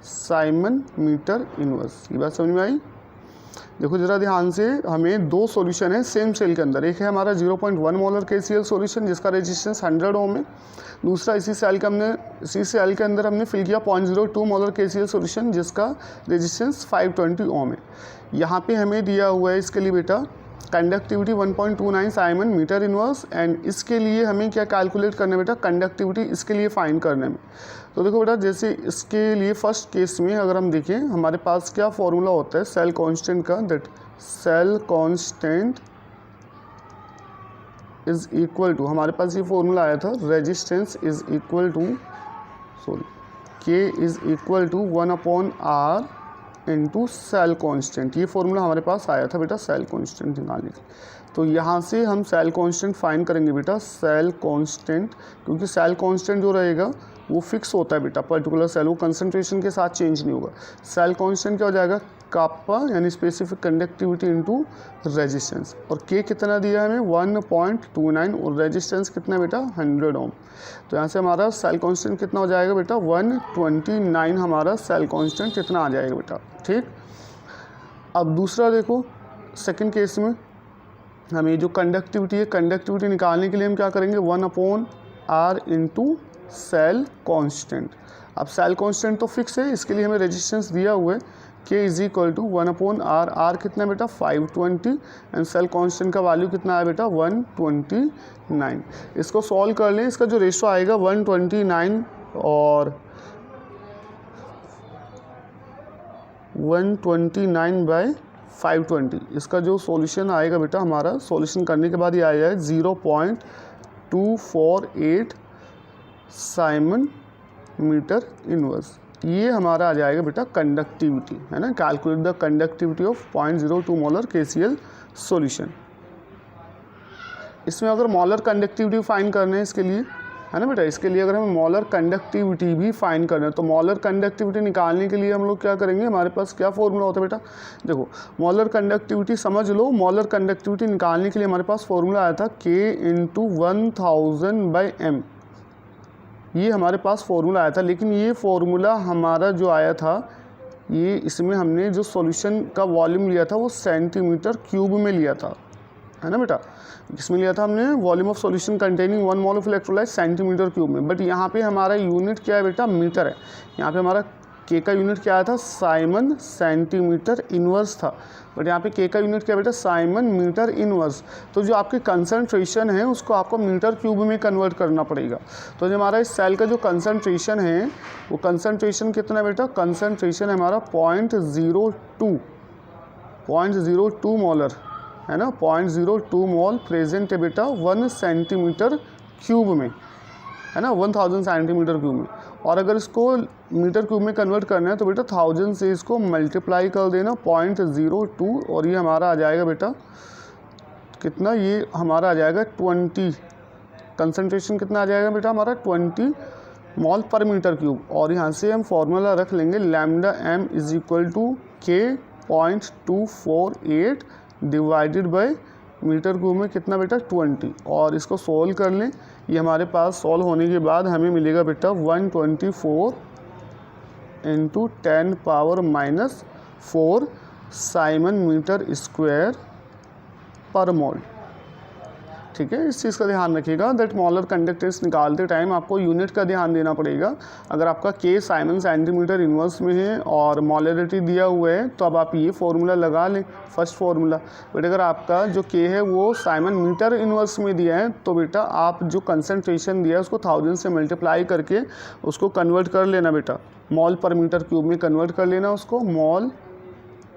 साइमन मीटर इनवर्स। ये बात समझ में आई? देखो जरा ध्यान से, हमें दो सॉल्यूशन है सेम सेल के अंदर, एक है हमारा 0.1 मोलर KCl सॉल्यूशन जिसका रेजिस्टेंस 100 ओम है, दूसरा इसी सेल के अंदर हमने फिल किया 0.02 मोलर KCl सॉल्यूशन जिसका रेजिस्टेंस 520 ओम है। यहाँ पे हमें दिया हुआ है इसके लिए बेटा conductivity 1.29 siemens metre inverse, and इसके लिए हमें क्या कैलकुलेट करना है बेटा, कंडक्टिविटी इसके लिए फाइंड करने में। तो देखो बेटा, जैसे इसके लिए फर्स्ट केस में अगर हम देखें, हमारे पास क्या फॉर्मूला होता है सेल कांस्टेंट का, that cell constant is equal to, हमारे पास ये फॉर्मूला आया था, resistance is equal to K is equal to 1/R into cell constant. ये फॉर्मूला हमारे पास आया था बेटा सेल कांस्टेंट निकालने के। तो यहाँ से हम सेल कांस्टेंट फाइंड करेंगे बेटा, सेल कांस्टेंट, क्योंकि सेल कांस्टेंट जो रहेगा वो फिक्स होता है बेटा, पर्टिकुलर सेल, वो कंसंट्रेशन के साथ चेंज नहीं होगा। सेल कांस्टेंट क्या हो जाएगा, काप्पा यानी स्पेसिफिक कंडक्टिविटी इनटू रेजिस्टेंस, और K कितना दिया है हमें 1.29, और रेजिस्टेंस कितना बेटा 100 ओम। तो यहाँ से हमारा सेल कांस्टेंट कितना हो जाएगा बेटा 129, हमारा सेल कांस्टेंट कितना आ जाएगा बेटा, ठीक। अब दूसरा देखो, सेकंड केस में हमें जो कंडक्टिविटी है, कंडक्टिविटी निकालने के लिए हम क्या करेंगे 1/R इंटू सेल कांस्टेंट। अब सेल कांस्टेंट तो फिक्स है, इसके लिए हमें रेजिस्टेंस दिया हुआ है K is equal to 1/R, R कितना बेटा 520, एंड सेल कांस्टेंट का वैल्यू कितना है बेटा 129। इसको सॉल्व कर लें, इसका जो रेशो आएगा 129 और 129/520, इसका जो सॉल्यूशन आएगा बेटा, हमारा सॉल्यूशन करने के बाद ये आ जाए 0.248 साइमन मीटर इनवर्स। ये हमारा आ जाएगा बेटा कंडक्टिविटी, है ना। Calculate the conductivity of 0.02 molar KCl solution. इसमें अगर मोलर कंडक्टिविटी फाइंड करना है इसके लिए, है ना बेटा, इसके लिए अगर हमें मोलर कंडक्टिविटी भी फाइंड करना है, तो मोलर कंडक्टिविटी निकालने के लिए हम लोग क्या करेंगे, हमारे पास क्या फॉर्मूला होता है बेटा, देखो मोलर कंडक्टिविटी समझ लो, मोलर कंडक्टिविटी निकालने के लिए हमारे पास फॉर्मूला आया था K इंटू 1000/m, ये हमारे पास फॉर्मूला आया था। लेकिन ये फॉर्मूला हमारा जो आया था, ये इसमें हमने जो सॉल्यूशन का वॉल्यूम लिया था वो सेंटीमीटर क्यूब में लिया था, है ना बेटा। इसमें लिया था हमने volume of solution containing 1 mole of electrolyte centimetre cube में, बट यहाँ पे हमारा यूनिट क्या है बेटा, मीटर है। यहाँ पे हमारा K का यूनिट क्या आया था, साइमन सेंटीमीटर इनवर्स था, बट यहाँ पे K का यूनिट क्या बेटा, साइमन मीटर इनवर्स। तो जो आपकी कंसंट्रेशन है उसको आपको मीटर क्यूब में कन्वर्ट करना पड़ेगा। तो जो हमारा इस सेल का जो कंसंट्रेशन है वो कंसंट्रेशन कितना बेटा, कंसंट्रेशन है हमारा 0.02 मोलर, है ना, 0.02 मोल प्रेजेंट है बेटा 1 सेंटीमीटर क्यूब में, है ना, 1000 सेंटीमीटर क्यूब में। और अगर इसको मीटर क्यूब में कन्वर्ट करना है तो बेटा 1000 से इसको मल्टीप्लाई कर देना 0.02, और ये हमारा आ जाएगा बेटा कितना, ये हमारा आ जाएगा 20, कंसंट्रेशन कितना आ जाएगा बेटा हमारा 20 मोल पर मीटर क्यूब। और यहाँ से हम फॉर्मूला रख लेंगे lambda m is equal to K 0.248 divided by metre cube में कितना बेटा 20, और इसको सोल्व कर लें। ये हमारे पास सॉल्व होने के बाद हमें मिलेगा बेटा 124 इंटू 10⁻⁻⁴ साइमन मीटर स्क्वायर पर मोल। ठीक है, इस चीज़ का ध्यान रखिएगा दैट मोलर कंडक्टेंस निकालते टाइम आपको यूनिट का ध्यान देना पड़ेगा। अगर आपका के साइमन सेंटीमीटर इन्वर्स में है और मोलरिटी दिया हुआ है तो अब आप ये फॉर्मूला लगा लें, फर्स्ट फार्मूला। बट अगर आपका जो के है वो साइमन मीटर इन्वर्स में दिया है तो बेटा आप जो कंसनट्रेशन दिया है उसको 1000 से मल्टीप्लाई करके उसको कन्वर्ट कर लेना बेटा, मॉल पर मीटर क्यूब में कन्वर्ट कर लेना उसको, मॉल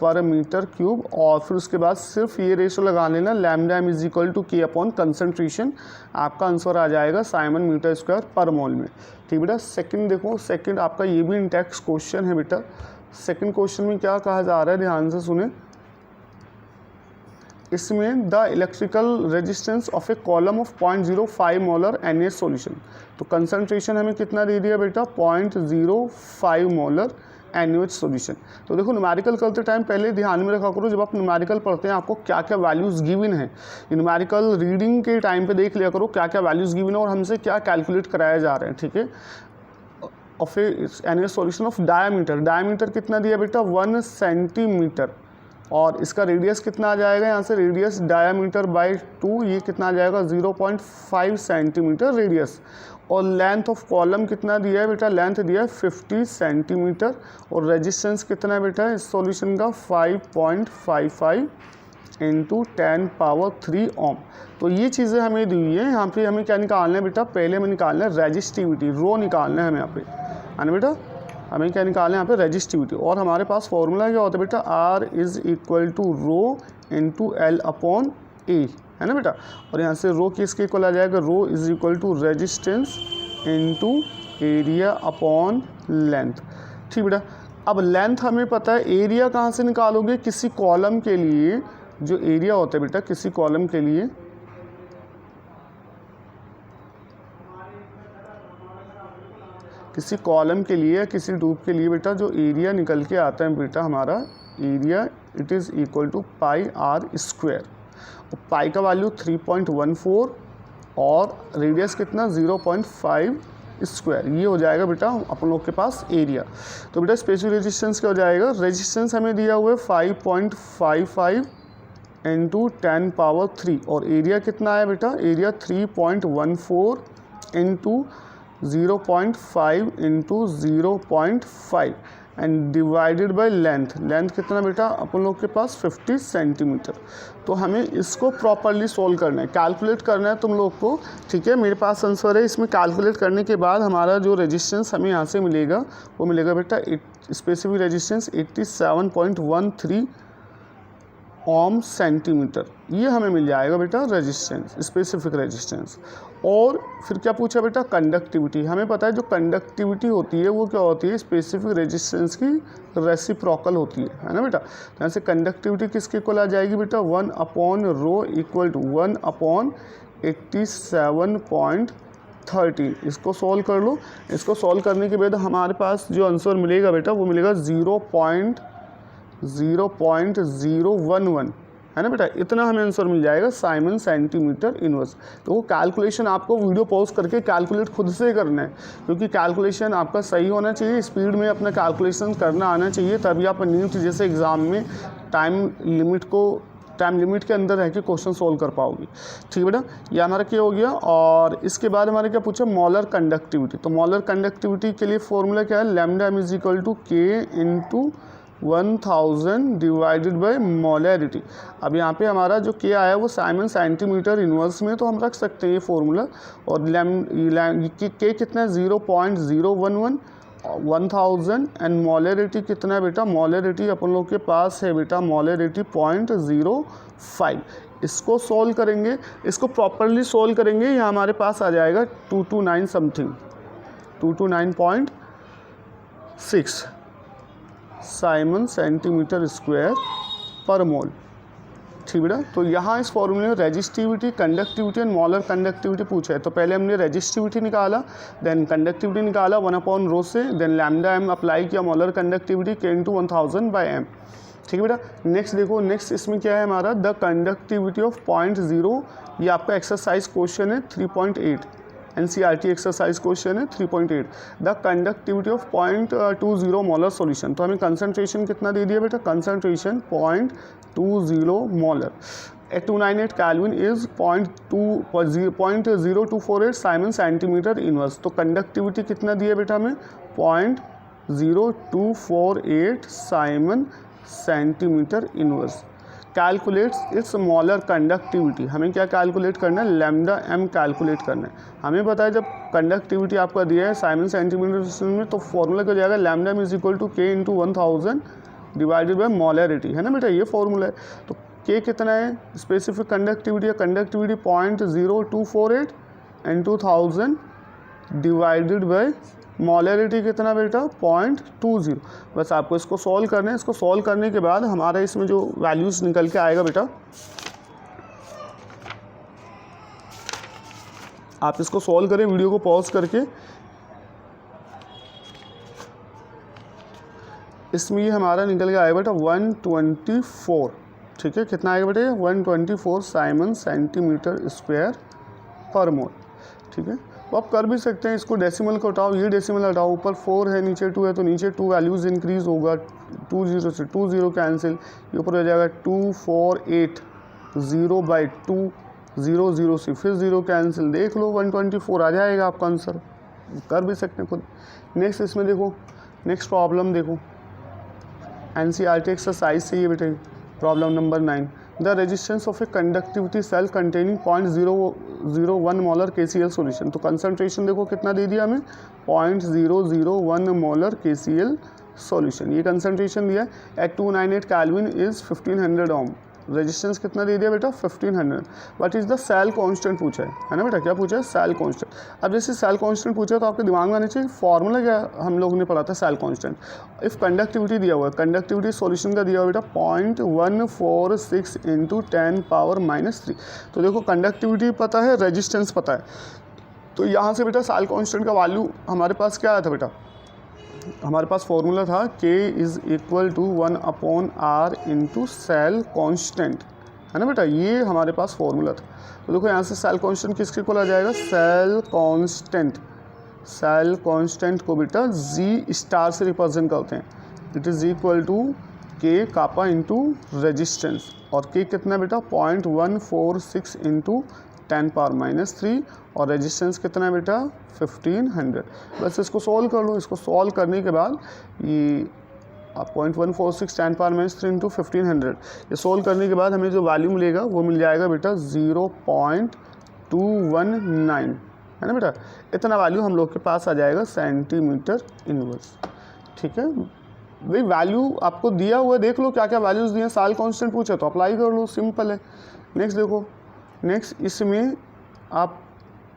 पर मीटर क्यूब, और फिर उसके बाद सिर्फ ये रेशो लगा लेना lambda M is equal to K upon concentration. आपका आंसर आ जाएगा साइमन मीटर स्क्वायर पर मोल में। ठीक बेटा, सेकंड देखो, सेकंड आपका ये भी इंटेक्स क्वेश्चन है बेटा। सेकंड क्वेश्चन में क्या कहा जा रहा है, ध्यान से सुने। इसमें the electrical resistance of A column of 0.05 molar NaOH solution. तो कंसनट्रेशन हमें कितना दे दिया बेटा, 0.05 मोलर NaOH सॉल्यूशन। तो देखो न्यूमेरिकल करते टाइम पहले ध्यान में रखा करो, जब आप न्यूमेरिकल पढ़ते हैं आपको क्या क्या वैल्यूज़ गिवन है, न्यूमेरिकल रीडिंग के टाइम पे देख लिया करो क्या क्या वैल्यूज़ गिवन है और हमसे क्या कैलकुलेट कराया जा रहे हैं। ठीक है, of A NaOH solution of diameter, diameter कितना दिया बेटा 1 सेंटीमीटर, और इसका रेडियस कितना आ जाएगा, यहाँ से रेडियस डायामीटर बाय 2, ये कितना आ जाएगा 0.5 सेंटीमीटर रेडियस, और लेंथ ऑफ कॉलम कितना दिया है बेटा, लेंथ दिया है 50 सेंटीमीटर, और रेजिस्टेंस कितना है बेटा इस सॉल्यूशन का 5.55 इंटू 10 पावर 3 ओम। तो ये चीज़ें हमें दी हुई है। यहाँ पे हमें क्या निकालना है बेटा, पहले हमें निकालना है रेजिस्टिविटी, रो निकालना है हमें यहाँ पे, है ना बेटा, हमें क्या निकालना है यहाँ पे रेजिस्टिविटी। और हमारे पास फॉर्मूला क्या होता है बेटा, R is equal to rho into L upon A, है ना बेटा। और यहाँ से रो किसके इक्वल आ जाएगा, rho is equal to resistance into area upon length. ठीक बेटा, अब लेंथ हमें पता है, एरिया कहाँ से निकालोगे, किसी कॉलम के लिए जो एरिया होता है बेटा, किसी कॉलम के लिए या किसी ट्यूब के लिए बेटा जो एरिया निकल के आता है बेटा हमारा area, it is equal to pi R square. और पाई का वैल्यू 3.14 और रेडियस कितना 0.5 स्क्वायर, ये हो जाएगा बेटा अपन लोग के पास एरिया। तो बेटा स्पेसिफिक रेजिस्टेंस क्या हो जाएगा, रेजिस्टेंस हमें दिया हुआ है 5.55 इंटू 10 पावर 3, और एरिया कितना है बेटा, area 3.14 into 0.5 into 0.5 and divided by length, length कितना बेटा अपन लोग के पास 50 सेंटीमीटर। तो हमें इसको प्रॉपरली सोल्व करना है, कैलकुलेट करना है तुम लोग को। ठीक है, मेरे पास आंसर है, इसमें कैलकुलेट करने के बाद हमारा जो रेजिस्टेंस हमें यहाँ से मिलेगा वो मिलेगा बेटा स्पेसिफिक रेजिस्टेंस 87.13 ओम सेंटीमीटर, ये हमें मिल जाएगा बेटा रेजिस्टेंस, स्पेसिफिक रेजिस्टेंस। और फिर क्या पूछा बेटा, कंडक्टिविटी। हमें पता है जो कंडक्टिविटी होती है वो क्या होती है, स्पेसिफिक रेजिस्टेंस की रेसिप्रोकल होती है ना बेटा। तो यहाँ से कंडक्टिविटी किसके इक्वल आ जाएगी बेटा, 1 upon rho equal to 1 upon 87.13। इसको सॉल्व कर लो। इसको सॉल्व करने के बाद हमारे पास जो आंसर मिलेगा बेटा वो मिलेगा 0.011, है ना बेटा, इतना हमें आंसर मिल जाएगा साइमन सेंटीमीटर इनवर्स। तो वो कैलकुलेशन आपको वीडियो पॉज करके कैलकुलेट खुद से करना है, क्योंकि कैलकुलेशन आपका सही होना चाहिए, स्पीड में अपना कैलकुलेशन करना आना चाहिए, तभी आप नीट जैसे एग्ज़ाम में टाइम लिमिट के अंदर रह के क्वेश्चन सोल्व कर पाओगे। ठीक है बेटा, ये हमारा क्या हो गया। और इसके बाद हमारे क्या पूछा, मॉलर कंडक्टिविटी। तो मॉलर कंडक्टिविटी के लिए फॉर्मूला क्या है, lambda M is equal to K into 1000 divided by molarity. अब यहाँ पे हमारा जो के आया वो साइमन सेंटीमीटर इन्वर्स में, तो हम रख सकते हैं ये फॉर्मूला। और के कितना है 0.011 1000 एंड मोलैरिटी कितना है बेटा, मोलैरिटी अपन लोग के पास है बेटा मोलैरिटी 0.05। इसको सोल्व करेंगे, इसको प्रॉपरली सोल्व करेंगे, ये हमारे पास आ जाएगा 229 समथिंग, 229.6 साइमन सेंटीमीटर स्क्वायर पर मोल। ठीक बेटा, तो यहाँ इस फॉर्मूले में रेजिस्टिविटी, कंडक्टिविटी एंड मॉलर कंडक्टिविटी पूछा है। तो पहले हमने रेजिस्टिविटी निकाला, देन कंडक्टिविटी निकाला 1 अपॉन रो से, देन लैम्डा एम अप्लाई किया मॉलर कंडक्टिविटी के इंटू 1000 बाई एम। ठीक है बेटा, नेक्स्ट देखो, नेक्स्ट इसमें क्या है हमारा, द कंडक्टिविटी ऑफ 0.0, ये आपका एक्सरसाइज क्वेश्चन है 3.8, NCERT एक्सरसाइज क्वेश्चन है 3.8, the conductivity of 0.20 molar solution. तो हमें कंसनट्रेशन कितना दे दिया बेटा, concentration 0.20 molar. at 298 Kelvin is 0.0248 Simon centimetre inverse. तो कंडक्टिविटी कितना दिया बेटा हमें 0.0248 Simon centimetre inverse. Calculates it's smaller conductivity, हमें क्या कैलकुलेट करना है, लैम्डा एम कैलकुलेट करना है। हमें पता है जब कंडक्टिविटी आपका दिया है साइमन सेंटीमीटर में तो फॉर्मूला क्या जाएगा, lambda M is equal to K into 1000 divided by molarity, है ना बेटा, ये फॉर्मूला है। तो के कितना है, स्पेसिफिक कंडक्टिविटी है, conductivity 0.0248 into 1000 divided by molarity कितना बेटा 0.20। बस आपको इसको सॉल्व करना है। इसको सॉल्व करने के बाद हमारा इसमें जो वैल्यूज़ निकल के आएगा बेटा, आप इसको सॉल्व करें वीडियो को पॉज करके। इसमें ये हमारा निकल के आएगा बेटा 124, ठीक है, कितना आएगा बेटा 124 साइमन सेंटीमीटर स्क्वायर पर मोल, ठीक है। तो आप कर भी सकते हैं, इसको डेसिमल को हटाओ, ये डेसिमल हटाओ, ऊपर 4 है नीचे 2 है तो नीचे 2 वैल्यूज़ इंक्रीज़ होगा, 2 0 से 2 0 कैंसिल, ये ऊपर हो जाएगा 248 0/2 0 0 से फिर 0 कैंसिल, देख लो 124 आ जाएगा आपका आंसर, कर भी सकते हैं खुद। नेक्स्ट इसमें देखो, नेक्स्ट प्रॉब्लम देखो, NCERT एक्सरसाइज से ये बेटे problem number 9, the resistance of a conductivity cell containing 0.001 molar KCl solution. तो कंसंट्रेशन देखो कितना दे दिया हमें 0.001 मोलर KCl सॉल्यूशन, ये कंसंट्रेशन दिया at 298 kelvin is 1500 ohm. Resistance कितना दे दिया बेटा 1500। What is the cell constant पूछा है ना बेटा, क्या पूछा है सेल कांस्टेंट। अब जैसे सेल कांस्टेंट पूछा तो आपके दिमाग में आना चाहिए फॉर्मूला क्या हम लोग ने पढ़ा था सेल कांस्टेंट। इफ़ कंडक्टिविटी दिया हुआ है, कंडक्टिविटी सॉल्यूशन का दिया हुआ बेटा 0.146 इंटू 10⁻³ तो देखो कंडक्टिविटी पता है, रेजिस्टेंस पता है, तो यहाँ से बेटा सेल कांस्टेंट का वैल्यू हमारे पास क्या आया था बेटा, हमारे पास फॉर्मूला था K is equal to 1/R into cell constant, है ना बेटा, ये हमारे पास फॉर्मूला था। तो देखो यहाँ से सेल कॉन्स्टेंट किसके को आ जाएगा, सेल कॉन्स्टेंट को बेटा G स्टार से रिप्रेजेंट करते हैं, it is equal to K kappa into resistance, और K कितना बेटा 0.146 इंटू 10⁻³ और रेजिस्टेंस कितना है बेटा 1500। बस इसको सॉल्व कर लो। इसको सॉल्व करने के बाद ये 0.146 10⁻³ इंटू 1500, ये सॉल्व करने के बाद हमें जो वैल्यू मिलेगा वो मिल जाएगा बेटा 0.219, है ना बेटा, इतना वैल्यू हम लोग के पास आ जाएगा सेंटीमीटर इनवर्स, ठीक है भाई। वैल्यू आपको दिया हुआ है, देख लो क्या क्या वैल्यूज़ दिए हैं, सेल कांस्टेंट पूछा तो अप्लाई कर लो, सिंपल है। नेक्स्ट देखो, नेक्स्ट इसमें आप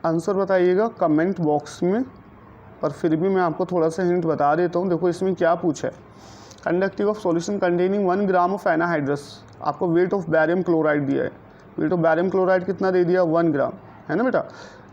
आंसर बताइएगा कमेंट बॉक्स में, पर फिर भी मैं आपको थोड़ा सा हिंट बता देता हूँ। देखो इसमें क्या पूछा है, conductive of solution containing 1 gram of anhydrous, आपको वेट ऑफ बैरियम क्लोराइड दिया है, वेट ऑफ बैरियम क्लोराइड कितना दे दिया 1 ग्राम, है ना बेटा,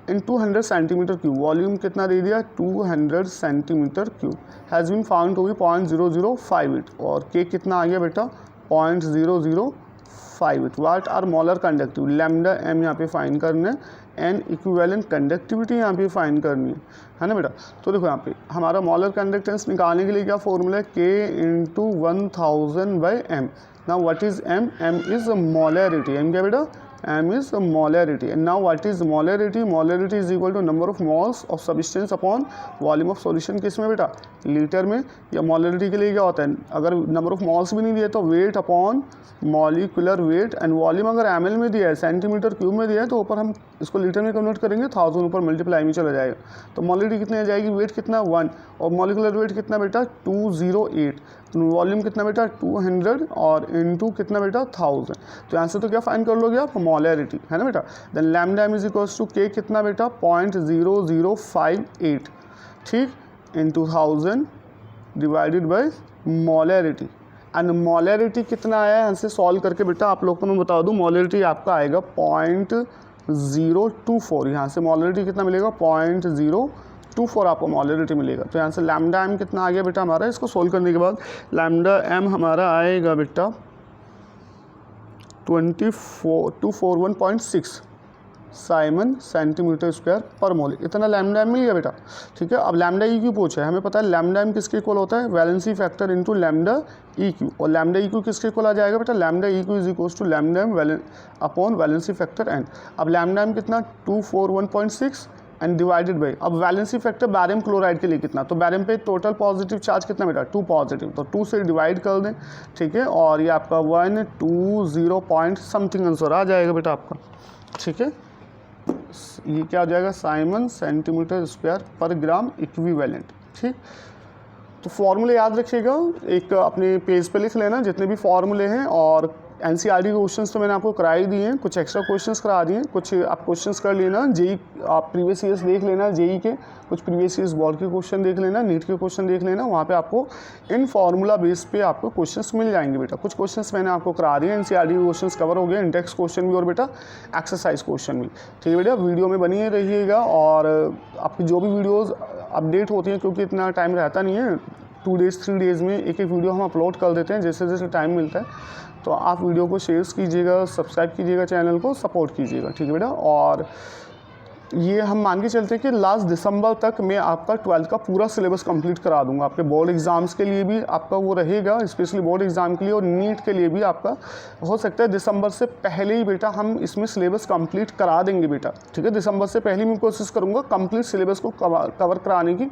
इन 200 सेंटीमीटर क्यूब, वॉल्यूम कितना दे दिया 200 centimetre cube, has been found to be 0.0058 और के कितना आ गया बेटा 0.0058। What are molar conductivity, lambda M यहाँ पे फाइंड करना है, एन इक्विवेलेंट कंडक्टिविटी यहाँ पे फाइंड करनी है ना बेटा। तो देखो यहाँ पे हमारा मोलर कंडक्टेंस निकालने के लिए क्या फॉर्मूला है, के into 1000/m। Now what is m, m is molarity, m क्या बेटा m is molarity, and now what is molarity, molarity is equal to number of moles of substance upon volume of solution, किस में बेटा litre में, या molarity के लिए क्या होता है, अगर नंबर ऑफ मॉल्स भी नहीं दिया तो weight upon molecular weight, and volume अगर ml में दिया है, सेंटीमीटर क्यूब में दिया है, तो ऊपर हम इसको लीटर में कन्वर्ट करेंगे, 1000 ऊपर मल्टीप्लाई में चला जाएगा, तो मोलैरिटी कितनी आ जाएगी, वेट कितना 1 और मॉलिकुलर वेट कितना बेटा 208, वॉल्यूम कितना बेटा 200 और इनटू कितना बेटा 1000। तो यहाँ से तो क्या फाइंड कर लोगे आप मोलैरिटी, है ना बेटा। Then lambda M is equals to K कितना बेटा 0.0058, ठीक, into 1000 divided by molarity, and molarity कितना आया है यहाँ से सॉल्व करके बेटा आप लोग को मैं बता दूँ, मोलैरिटी आपका आएगा 0.024, यहाँ से मोलैरिटी कितना मिलेगा 0.024 आपको मोलैरिटी मिलेगा। तो यहाँ से लैम्डा एम कितना आ गया बेटा हमारा, इसको सोल्व करने के बाद लैम्डा एम हमारा आएगा बेटा 241.6, साइमन सेंटीमीटर स्क्वायर पर मोल, इतना लैम्डा एम मिल गया बेटा। ठीक है, अब लैम्डा ई क्यू पूछा है, हमें पता है लैम्डा एम किसके इक्वल होता है, valency factor into lambda E Q, और लैम्डा ई क्यू किसके इक्वल आ जाएगा बेटा, lambda E Q is equals to lambda M upon valency factor N. अब लैम्डा एम कितना 241.6 एंड डिवाइडेड बाई, अब वैलेंसी फैक्टर बैरियम क्लोराइड के लिए कितना, तो बैरियम पे टोटल पॉजिटिव चार्ज कितना बेटा 2 पॉजिटिव, तो 2 से डिवाइड कर दें। ठीक है, और ये आपका 120 पॉइंट समथिंग आंसर आ जाएगा बेटा आपका। ठीक है, ये क्या हो जाएगा, Simon centimetre square per gram equivalent. ठीक, तो फॉर्मूले याद रखिएगा, एक अपने पेज पे लिख लेना जितने भी फॉर्मूले हैं, और एनसीईआरटी के क्वेश्चंस तो मैंने आपको करा ही दिए हैं, कुछ एक्स्ट्रा क्वेश्चंस करा दिए हैं, कुछ आप क्वेश्चंस कर लेना, जेई आप प्रीवियस ईयर्स देख लेना, जेई के कुछ प्रीवियस ईयर्स बोर्ड के क्वेश्चन देख लेना, नीट के क्वेश्चन देख लेना, वहाँ पे आपको इन फार्मूला बेस पे आपको क्वेश्चंस मिल जाएंगे बेटा। कुछ क्वेश्चंस मैंने आपको करा दिए, एनसीईआरटी के क्वेश्चंस कवर हो गए, इंडेक्स क्वेश्चन भी और बेटा एक्सरसाइज क्वेश्चन भी। ठीक है बेटा, वीडियो में बनी रहिएगा, और आपकी जो भी वीडियोज़ अपडेट होती हैं, क्योंकि इतना टाइम रहता नहीं है, 2 डेज़ 3 डेज़ में एक वीडियो हम अपलोड कर देते हैं, जैसे जैसे टाइम मिलता है, तो आप वीडियो को शेयर कीजिएगा, सब्सक्राइब कीजिएगा, चैनल को सपोर्ट कीजिएगा। ठीक है बेटा, और ये हम मान के चलते हैं कि लास्ट दिसंबर तक मैं आपका 12th का पूरा सिलेबस कंप्लीट करा दूंगा। आपके बोर्ड एग्जाम्स के लिए भी आपका वो रहेगा, स्पेशली बोर्ड एग्जाम के लिए, और नीट के लिए भी आपका हो सकता है दिसंबर से पहले ही बेटा हम इसमें सिलेबस कंप्लीट करा देंगे बेटा। ठीक है, दिसंबर से पहले मैं कोशिश करूँगा कंप्लीट सिलेबस को कवर कराने की,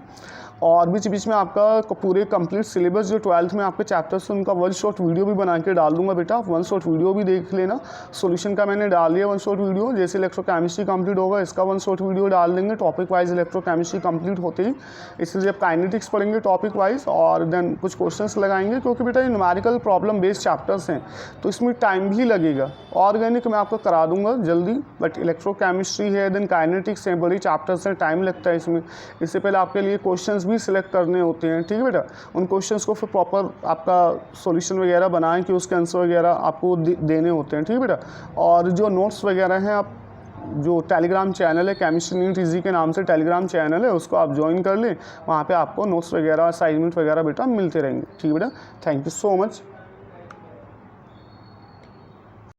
और बीच बीच में आपका पूरे कंप्लीट सिलेबस जो 12th में आपके चैप्टर्स हैं उनका 1 शॉट वीडियो भी बना के डाल दूंगा बेटा। आप 1 शॉट वीडियो भी देख लेना, सॉल्यूशन का मैंने डाल दिया 1 शॉट वीडियो, जैसे इलेक्ट्रोकेमिस्ट्री कंप्लीट होगा इसका 1 शॉट वीडियो डाल देंगे टॉपिक वाइज, इलेक्ट्रोकेमिस्ट्री कंप्लीट होते ही इसलिए आप काइनेटिक्स पढ़ेंगे टॉपिक वाइज, और देन कुछ क्वेश्चंस लगाएंगे, क्योंकि बेटा ये न्यूमेरिकल प्रॉब्लम बेस्ड चैप्टर्स हैं तो इसमें टाइम भी लगेगा। ऑर्गेनिक मैं आपको करा दूंगा जल्दी, बट इलेक्ट्रोकेमिस्ट्री है, देन काइनेटिक्स है, बड़ी चैप्टर्स हैं, टाइम लगता है इसमें। इससे पहले आपके लिए क्वेश्चंस भी सिलेक्ट करने होते हैं। ठीक है बेटा, उन क्वेश्चंस को फिर प्रॉपर आपका सॉल्यूशन वगैरह बनाएं कि उसके आंसर वगैरह आपको देने होते हैं। ठीक है बेटा, और जो नोट्स वगैरह हैं, आप जो टेलीग्राम चैनल है केमिस्ट्री नीट इजी के नाम से टेलीग्राम चैनल है, उसको आप ज्वाइन कर लें, वहाँ पे आपको नोट्स वगैरह असाइनमेंट वगैरह बेटा मिलते रहेंगे। ठीक है बेटा, थैंक यू सो मच।